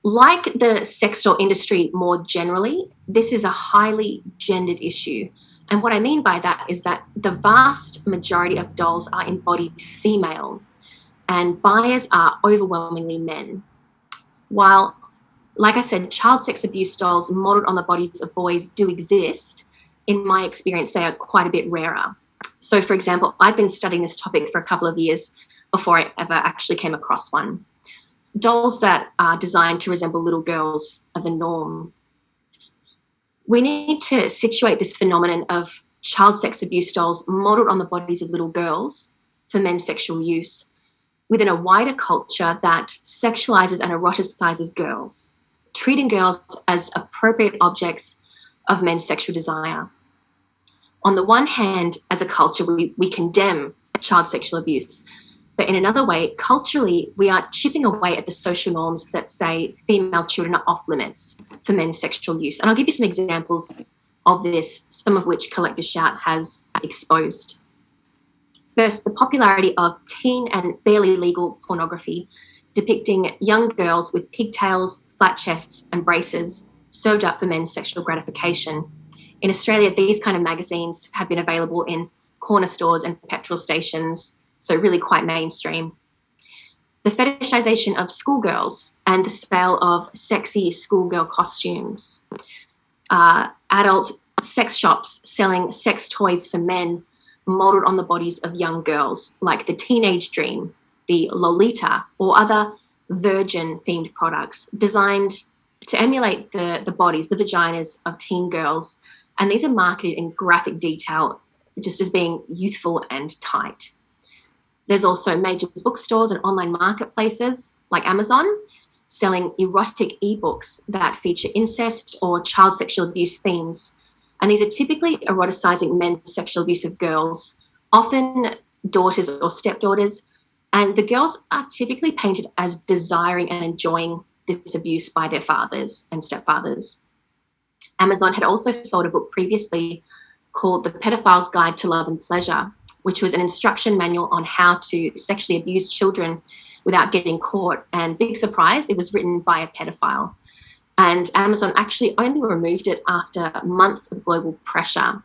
Like the sex doll industry more generally, this is a highly gendered issue. And what I mean by that is that the vast majority of dolls are embodied female, and buyers are overwhelmingly men. While, like I said, child sex abuse dolls modeled on the bodies of boys do exist, in my experience, they are quite a bit rarer. So, for example, I'd been studying this topic for a couple of years before I ever actually came across one. Dolls that are designed to resemble little girls are the norm. We need to situate this phenomenon of child sex abuse dolls modeled on the bodies of little girls for men's sexual use within a wider culture that sexualizes and eroticizes girls, treating girls as appropriate objects of men's sexual desire. On the one hand, as a culture, we condemn child sexual abuse, but in another way, culturally, we are chipping away at the social norms that say female children are off limits for men's sexual use. And I'll give you some examples of this, some of which Collective Shout has exposed. First, the popularity of teen and barely legal pornography depicting young girls with pigtails, flat chests and braces served up for men's sexual gratification. In Australia, these kind of magazines have been available in corner stores and petrol stations, so really quite mainstream. The fetishization of schoolgirls and the sale of sexy schoolgirl costumes. Adult sex shops selling sex toys for men modeled on the bodies of young girls, like the Teenage Dream, the Lolita, or other virgin-themed products designed to emulate the bodies, the vaginas of teen girls. And these are marketed in graphic detail, just as being youthful and tight. There's also major bookstores and online marketplaces like Amazon selling erotic ebooks that feature incest or child sexual abuse themes. And these are typically eroticizing men's sexual abuse of girls, often daughters or stepdaughters. And the girls are typically painted as desiring and enjoying this abuse by their fathers and stepfathers. Amazon had also sold a book previously called The Pedophile's Guide to Love and Pleasure, which was an instruction manual on how to sexually abuse children without getting caught. And big surprise, it was written by a pedophile. And Amazon actually only removed it after months of global pressure.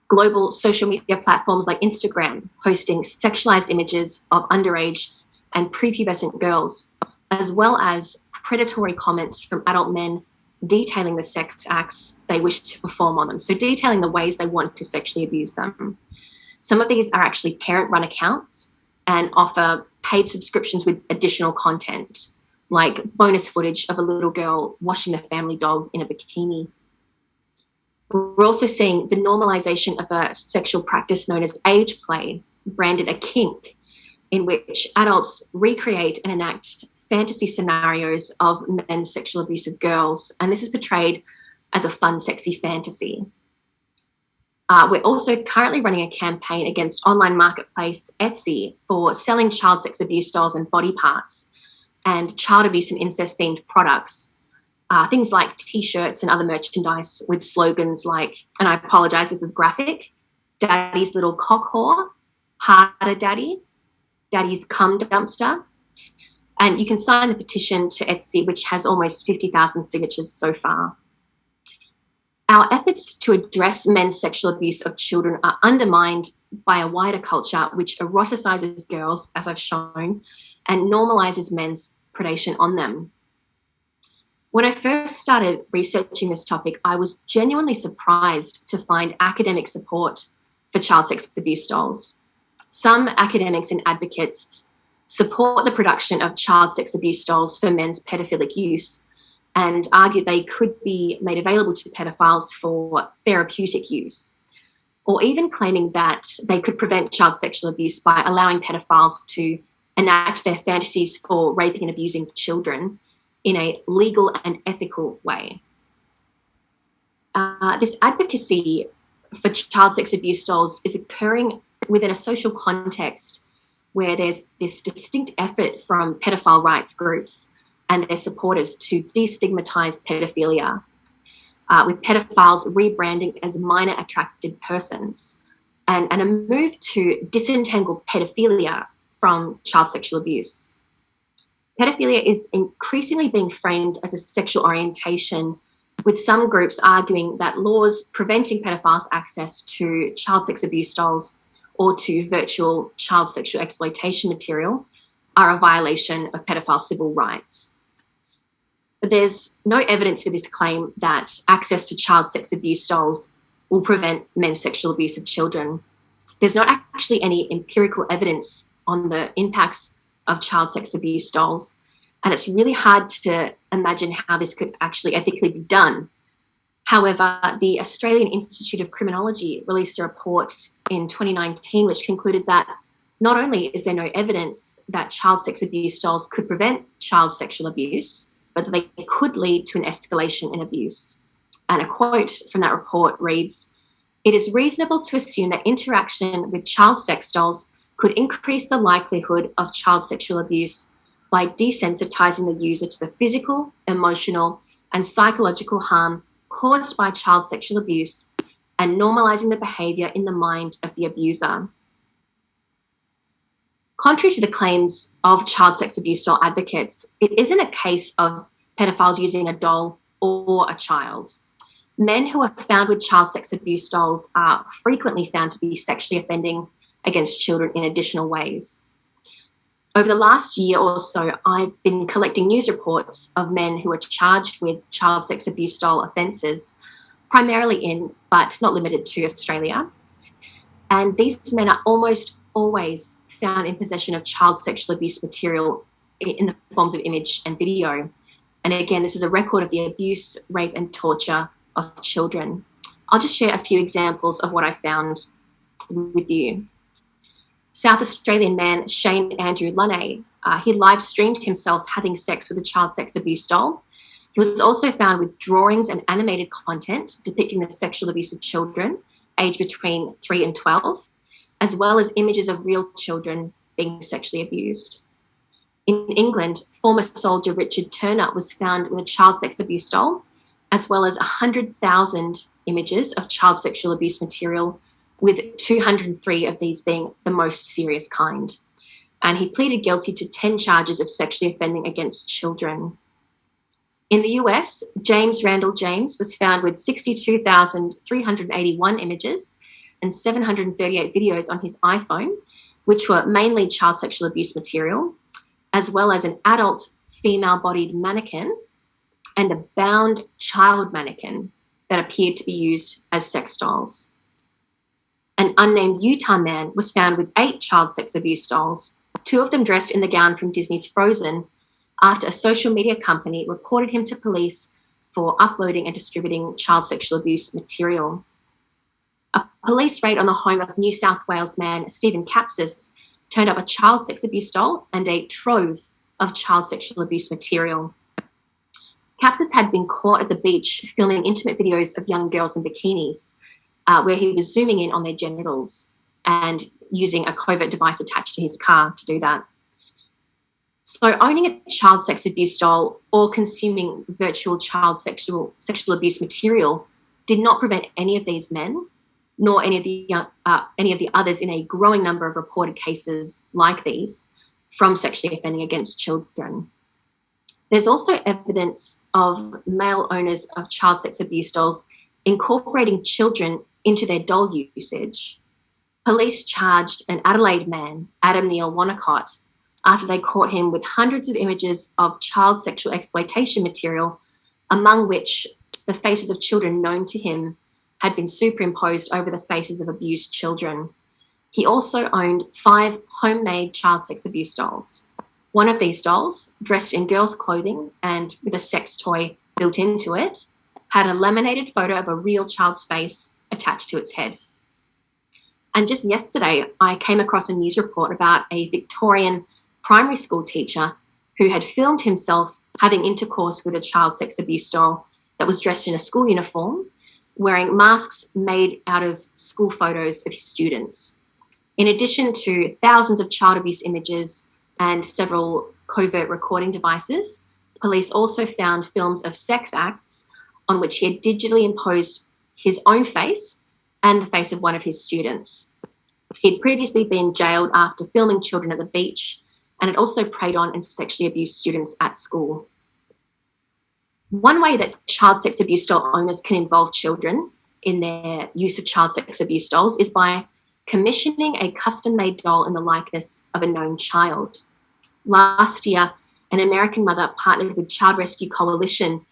Global social media platforms like Instagram hosting sexualized images of underage and prepubescent girls, as well as predatory comments from adult men detailing the sex acts they wish to perform on them. So detailing the ways they want to sexually abuse them. Some of these are actually parent-run accounts and offer paid subscriptions with additional content, like bonus footage of a little girl washing the family dog in a bikini. We're also seeing the normalization of a sexual practice known as age play, branded a kink, in which adults recreate and enact fantasy scenarios of men's sexual abuse of girls, and this is portrayed as a fun, sexy fantasy. We're also currently running a campaign against online marketplace Etsy for selling child sex abuse dolls and body parts and child abuse and incest themed products, things like t-shirts and other merchandise with slogans like, and I apologize, this is graphic, Daddy's little cock whore, harder daddy, Daddy's cum dumpster. And you can sign the petition to Etsy, which has almost 50,000 signatures so far. Our efforts to address men's sexual abuse of children are undermined by a wider culture which eroticizes girls, as I've shown, and normalizes men's predation on them. When I first started researching this topic, I was genuinely surprised to find academic support for child sex abuse dolls. Some academics and advocates support the production of child sex abuse dolls for men's pedophilic use and argue they could be made available to pedophiles for therapeutic use, or even claiming that they could prevent child sexual abuse by allowing pedophiles to enact their fantasies for raping and abusing children in a legal and ethical way. This advocacy for child sex abuse dolls is occurring within a social context where there's this distinct effort from pedophile rights groups and their supporters to destigmatize pedophilia, with pedophiles rebranding as minor attracted persons, and a move to disentangle pedophilia from child sexual abuse. Pedophilia is increasingly being framed as a sexual orientation, with some groups arguing that laws preventing pedophiles access to child sex abuse dolls or to virtual child sexual exploitation material are a violation of pedophile civil rights. But there's no evidence for this claim that access to child sex abuse dolls will prevent men's sexual abuse of children. There's not actually any empirical evidence on the impacts of child sex abuse dolls, and it's really hard to imagine how this could actually ethically be done. However, the Australian Institute of Criminology released a report in 2019 which concluded that not only is there no evidence that child sex abuse dolls could prevent child sexual abuse, but that they could lead to an escalation in abuse. And a quote from that report reads, "It is reasonable to assume that interaction with child sex dolls could increase the likelihood of child sexual abuse by desensitizing the user to the physical, emotional, and psychological harm caused by child sexual abuse and normalizing the behavior in the mind of the abuser." Contrary to the claims of child sex abuse doll advocates, it isn't a case of pedophiles using a doll or a child. Men who are found with child sex abuse dolls are frequently found to be sexually offending against children in additional ways. Over the last year or so, I've been collecting news reports of men who are charged with child sex abuse doll offences, primarily in, but not limited to, Australia. And these men are almost always found in possession of child sexual abuse material in the forms of image and video. And again, this is a record of the abuse, rape, and torture of children. I'll just share a few examples of what I found with you. South Australian man Shane Andrew Lunney, he live streamed himself having sex with a child sex abuse doll. He was also found with drawings and animated content depicting the sexual abuse of children aged between 3 and 12, as well as images of real children being sexually abused. In England, former soldier Richard Turner was found with a child sex abuse doll, as well as 100,000 images of child sexual abuse material, with 203 of these being the most serious kind. And he pleaded guilty to 10 charges of sexually offending against children. In the US, James Randall James was found with 62,381 images and 738 videos on his iPhone, which were mainly child sexual abuse material, as well as an adult female-bodied mannequin and a bound child mannequin that appeared to be used as sex dolls. An unnamed Utah man was found with 8 child sex abuse dolls, 2 of them dressed in the gown from Disney's Frozen, after a social media company reported him to police for uploading and distributing child sexual abuse material. A police raid on the home of New South Wales man Stephen Capsis turned up a child sex abuse doll and a trove of child sexual abuse material. Capsis had been caught at the beach filming intimate videos of young girls in bikinis, where he was zooming in on their genitals and using a covert device attached to his car to do that. So owning a child sex abuse doll or consuming virtual child sexual abuse material did not prevent any of these men, nor any of the others in a growing number of reported cases like these, from sexually offending against children. There's also evidence of male owners of child sex abuse dolls incorporating children into their doll usage. Police charged an Adelaide man, Adam Neil Wonnacott, after they caught him with hundreds of images of child sexual exploitation material, among which the faces of children known to him had been superimposed over the faces of abused children. He also owned 5 homemade child sex abuse dolls. One of these dolls, dressed in girls' clothing and with a sex toy built into it, had a laminated photo of a real child's face attached to its head. And just yesterday, I came across a news report about a Victorian primary school teacher who had filmed himself having intercourse with a child sex abuse doll that was dressed in a school uniform, wearing masks made out of school photos of his students. In addition to thousands of child abuse images and several covert recording devices, police also found films of sex acts on which he had digitally imposed his own face and the face of one of his students. He'd previously been jailed after filming children at the beach and it also preyed on and sexually abused students at school. One way that child sex abuse doll owners can involve children in their use of child sex abuse dolls is by commissioning a custom-made doll in the likeness of a known child. Last year, an American mother partnered with Child Rescue Coalition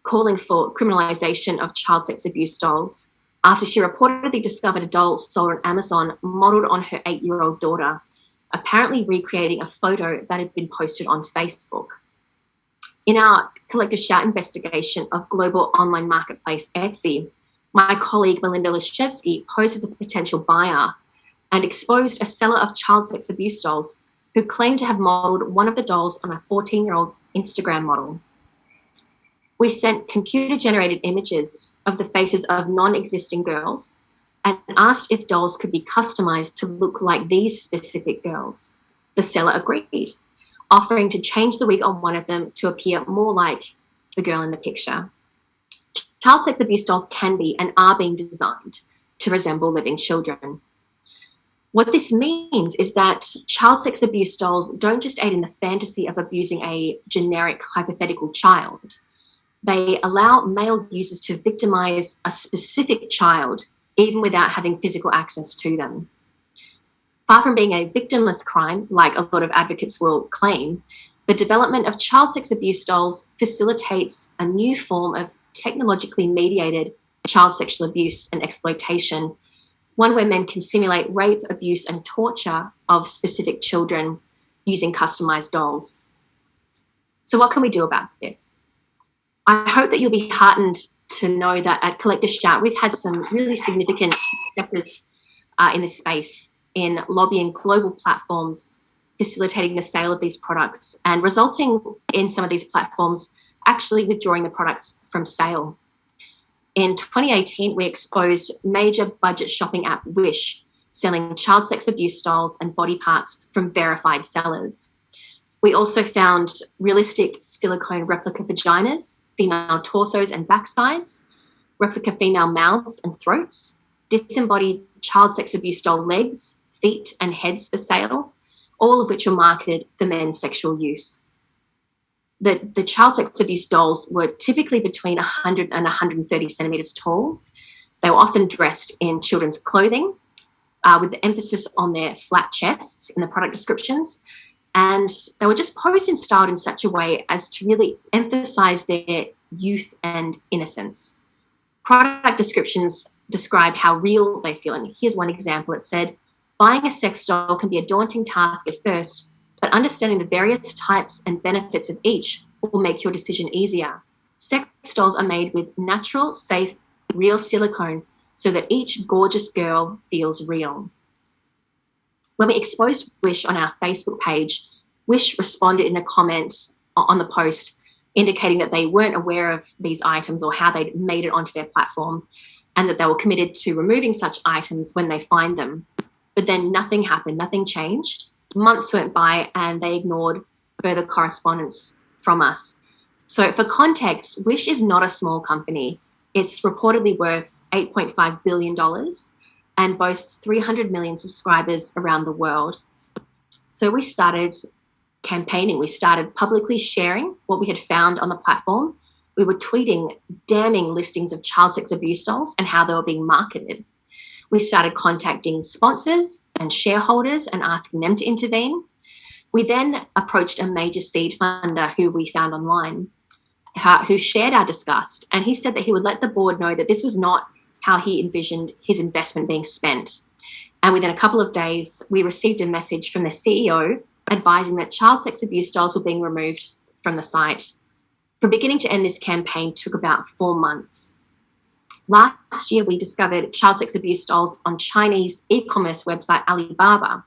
calling for criminalization of child sex abuse dolls after she reportedly discovered a doll sold on Amazon modeled on her 8-year-old daughter, apparently recreating a photo that had been posted on Facebook. In our collective shout investigation of global online marketplace Etsy, my colleague Melinda Leszewski posed as a potential buyer and exposed a seller of child sex abuse dolls who claimed to have modeled one of the dolls on a 14-year-old Instagram model. We sent computer-generated images of the faces of non-existing girls and asked if dolls could be customized to look like these specific girls. The seller agreed, offering to change the wig on one of them to appear more like the girl in the picture. Child sex abuse dolls can be and are being designed to resemble living children. What this means is that child sex abuse dolls don't just aid in the fantasy of abusing a generic hypothetical child. They allow male users to victimize a specific child even without having physical access to them. Far from being a victimless crime, like a lot of advocates will claim, the development of child sex abuse dolls facilitates a new form of technologically mediated child sexual abuse and exploitation, one where men can simulate rape, abuse, and torture of specific children using customized dolls. So what can we do about this? I hope that you'll be heartened to know that at Collective Shout, we've had some really significant steps in this space in lobbying global platforms, facilitating the sale of these products and resulting in some of these platforms actually withdrawing the products from sale. In 2018, we exposed major budget shopping app Wish, selling child sex abuse dolls and body parts from verified sellers. We also found realistic silicone replica vaginas, female torsos and backsides, replica female mouths and throats, disembodied child sex abuse doll legs, feet and heads for sale, all of which were marketed for men's sexual use. The child sex abuse dolls were typically between 100 and 130 centimetres tall. They were often dressed in children's clothing, with the emphasis on their flat chests in the product descriptions. And they were just posed and styled in such a way as to really emphasise their youth and innocence. Product descriptions described how real they feel. And here's one example. It said, buying a sex doll can be a daunting task at first, but understanding the various types and benefits of each will make your decision easier. Sex dolls are made with natural, safe, real silicone so that each gorgeous girl feels real. When we exposed Wish on our Facebook page, Wish responded in a comment on the post indicating that they weren't aware of these items or how they'd made it onto their platform and that they were committed to removing such items when they find them. But then nothing happened, nothing changed. Months went by and they ignored further correspondence from us. So for context, Wish is not a small company. It's reportedly worth $8.5 billion and boasts 300 million subscribers around the world. So we started campaigning. We started publicly sharing what we had found on the platform. We were tweeting damning listings of child sex abuse dolls and how they were being marketed. We started contacting sponsors and shareholders and asking them to intervene. We then approached a major seed funder who we found online, who shared our disgust, and he said that he would let the board know that this was not how he envisioned his investment being spent. And within a couple of days, we received a message from the CEO advising that child sex abuse dolls were being removed from the site. From beginning to end, this campaign took about 4 months. Last year, we discovered child sex abuse dolls on Chinese e-commerce website Alibaba.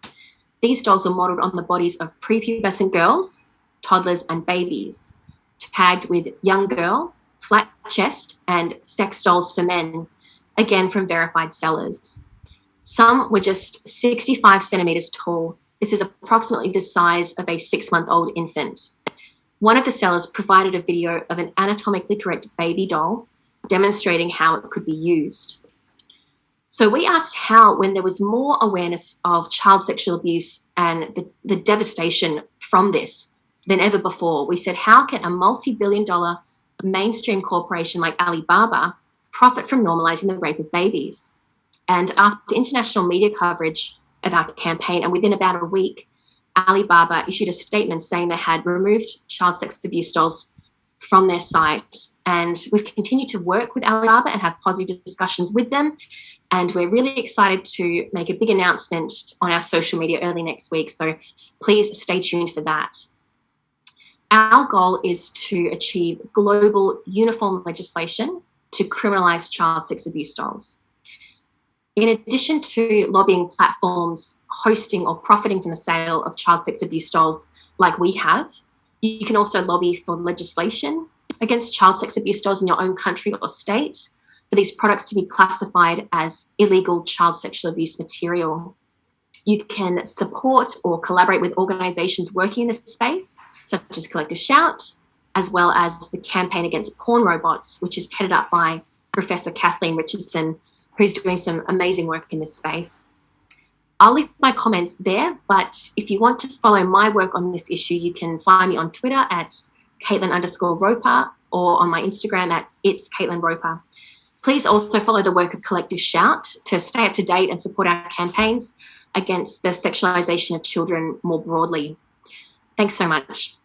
These dolls are modelled on the bodies of prepubescent girls, toddlers and babies, tagged with young girl, flat chest and sex dolls for men, again from verified sellers. Some were just 65 centimetres tall. This is approximately the size of a 6-month-old infant. One of the sellers provided a video of an anatomically correct baby doll demonstrating how it could be used. So we asked how, when there was more awareness of child sexual abuse and the devastation from this than ever before. We said, how can a multi-billion-dollar mainstream corporation like Alibaba profit from normalizing the rape of babies? And after international media coverage of our campaign, and within about a week, Alibaba issued a statement saying they had removed child sex abuse dolls from their site. And we've continued to work with Alibaba and have positive discussions with them. And we're really excited to make a big announcement on our social media early next week. So please stay tuned for that. Our goal is to achieve global uniform legislation to criminalize child sex abuse dolls. In addition to lobbying platforms hosting or profiting from the sale of child sex abuse dolls like we have, you can also lobby for legislation against child sex abuse dolls in your own country or state, for these products to be classified as illegal child sexual abuse material. You can support or collaborate with organisations working in this space, such as Collective Shout, as well as the Campaign Against Porn Robots, which is headed up by Professor Kathleen Richardson, who's doing some amazing work in this space. I'll leave my comments there, but if you want to follow my work on this issue, you can find me on Twitter at Caitlin_Roper or on my Instagram at It's Caitlin Roper. Please also follow the work of Collective Shout to stay up to date and support our campaigns against the sexualization of children more broadly. Thanks so much.